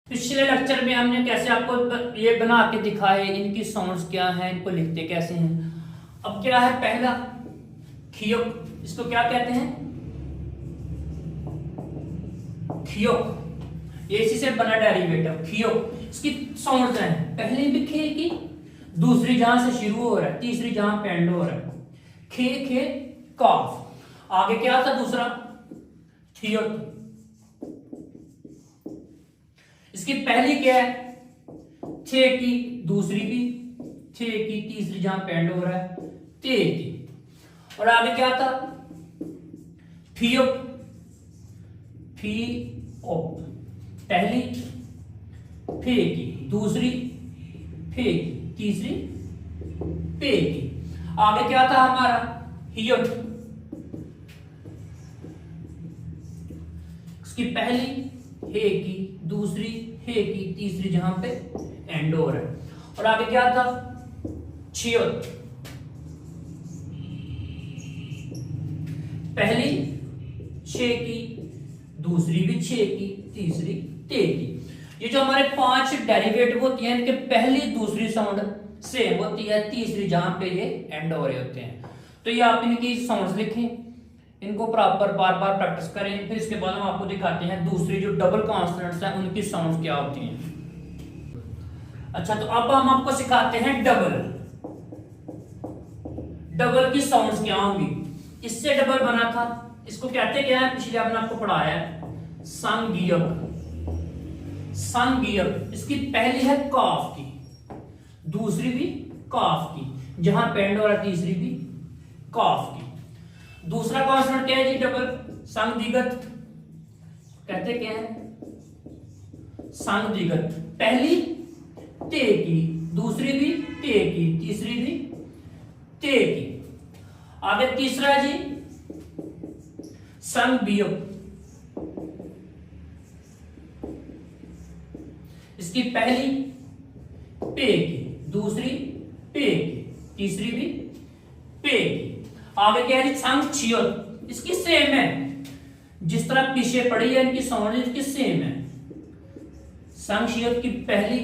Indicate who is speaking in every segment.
Speaker 1: पिछले लेक्चर में हमने कैसे आपको ये बना के दिखाए, इनकी साउंड्स क्या हैं, इनको लिखते कैसे हैं। अब क्या है पहला खियो, इसको क्या कहते हैं? खियो, ये इसी से बना डेरिवेटिव खियो। इसकी साउंड्स हैं, पहले भी खे की, दूसरी जहां से शुरू हो रहा है, तीसरी जहां पे एंड हो रहा है। खे खे काफ, आगे क्या था दूसरा खियो। इसकी पहली क्या है छे की, दूसरी भी छे की, तीसरी जहां पे एंड हो रहा है ते की। और आगे क्या था फियो, फी ओप, पहली फे की, दूसरी फे की, तीसरी पे की। आगे क्या था हमारा हियोट, इसकी पहली हे की, दूसरी हे की, तीसरी जहां पे एंड हो रहा है। और आगे क्या था छियोट, पहली छे की, दूसरी भी छे की, तीसरी ते की। ये जो हमारे 5 डेरिवेटिव होती हैं, इनके पहली दूसरी साउंड सेम होती है, तीसरी जहां पे ये एंड हो रहे होते हैं। तो ये आप इनकी साउंड्स लिखें, इनको प्रॉपर बार बार प्रैक्टिस करें। फिर इसके बाद हम आपको दिखाते हैं दूसरी जो डबल कॉन्सोनेंट्स हैं उनकी साउंड्स क्या होती हैं। अच्छा, तो अब हम आपको सिखाते हैं डबल। डबल की साउंड्स क्या होंगी। इससे डबल बना था, इसको कहते क्या है, पिछले आपने आपको पढ़ाया है संगीयक। संगीयक, इसकी पहली है काफ की, दूसरी भी काफ की, जहां पेंड हो रहा, तीसरी भी काफ की। दूसरा कॉन्सोनेंट क्या है जी डबल, संगदिगत। कहते क्या है संगदिगत, पहली ते की, दूसरी भी ते की, तीसरी भी ते की। आगे तीसरा है जी संगबियक, इसकी पहली पे की, दूसरी पे की, तीसरी भी पे की। आगे क्या है संग छियोत, इसकी सेम है, जिस तरह पीछे पड़ी है इनकी साउंड इसकी सेम है। संग छियोत की पहली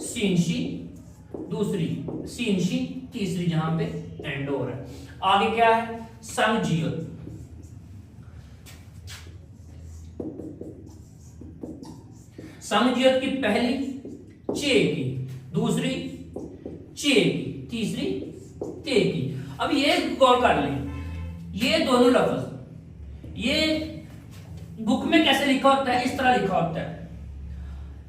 Speaker 1: सीनशी, दूसरी सीनशी, तीसरी जहां पे एंड हो रहा है। आगे क्या है संग जियोत, संग जियोत की पहली चे की, दूसरी चे की, तीसरी ते की। अब ये गौर कर लें, ये दोनों लफ्ज ये बुक में कैसे लिखा होता है, इस तरह लिखा होता है।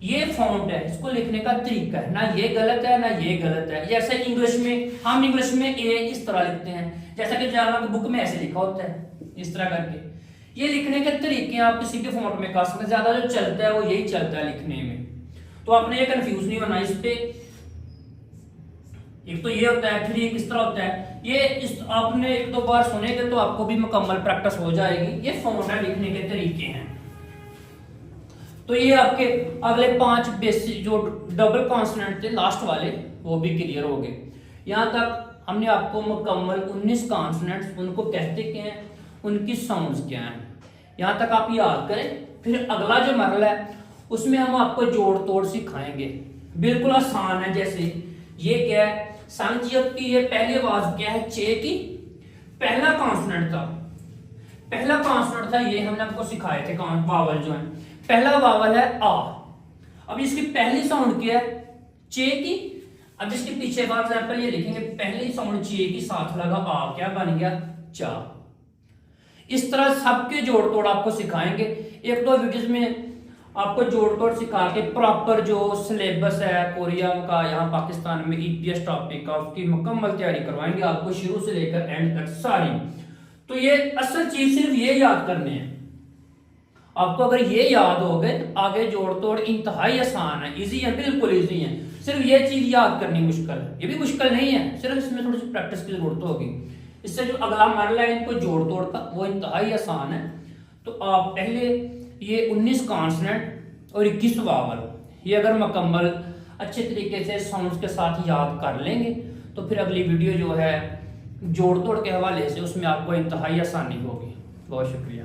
Speaker 1: ये फॉन्ट है, इसको लिखने का तरीका है, ना ये गलत है ना ये गलत है। जैसे इंग्लिश में, हम इंग्लिश में ए इस तरह लिखते हैं, जैसा कि जहां बुक में ऐसे लिखा होता है इस तरह करके। ये लिखने के तरीके आप किसी के फॉन्ट में कर सकते हैं, ज्यादा जो चलता है वो यही चलता है लिखने में, तो आपने ये कंफ्यूज नहीं होना इस पे। एक तो ये होता है, फिर एक इस तरह होता है। ये इस आपने एक दो बार सुनेंगे तो आपको भी मुकम्मल प्रैक्टिस हो जाएगी। ये फॉन्ट है, लिखने के तरीके हैं। तो ये आपके अगले 5 बेसिक जो डबल कॉन्सोनेंट थे लास्ट वाले वो भी क्लियर हो गए। यहां तक हमने आपको मुकम्मल 19 कॉन्सोनेंट्स, उनको कहते क्या हैं, उनकी साउंड्स क्या हैं, यहां तक आप याद करें। फिर अगला जो मरला है उसमें हम आपको जोड़ तोड़ सिखाएंगे, बिल्कुल आसान है। जैसे ये क्या है संगजियत की, ये पहली आवाज क्या है चे की, पहला कॉन्सोनेंट था, पहला कॉन्सोनेंट था, ये हमने आपको सिखाए थे वावल जो है। पहला वावल है आ। अब इसकी पहली साउंड क्या है चे की। अब इसके पीछे फॉर एग्जांपल ये लिखेंगे, पहली साउंड चे की, साथ लगा आ, क्या बन गया चा। इस तरह सबके जोड़ तोड़ आपको सिखाएंगे। एक दो वीडियोस में आपको जोड़ तोड़ सिखा के प्रॉपर जो सिलेबस है कोरिया का, यहाँ पाकिस्तान में ईपीएस टॉपिक का, उसकी मुकम्मल तैयारी करवाएंगे आपको शुरू से लेकर एंड तक सारी। तो ये असल चीज सिर्फ ये याद करने हैं आपको। अगर ये याद हो गए तो आगे जोड़ तोड़ इंतहाई आसान है, इजी है, बिल्कुल इजी है। सिर्फ ये चीज याद करनी मुश्किल है, ये भी मुश्किल नहीं है, सिर्फ इसमें थोड़ी सी प्रैक्टिस की जरूरत होगी। इससे जो अगला मरला है इनको जोड़ तोड़ का, वो इंतहाई आसान है। तो आप पहले ये 19 कॉन्सोनेंट और 21 वावल, ये अगर मुकम्मल अच्छे तरीके से साउंड्स के साथ याद कर लेंगे तो फिर अगली वीडियो जो है जोड़ तोड़ के हवाले से उसमें आपको इंतहाई आसानी होगी। बहुत शुक्रिया।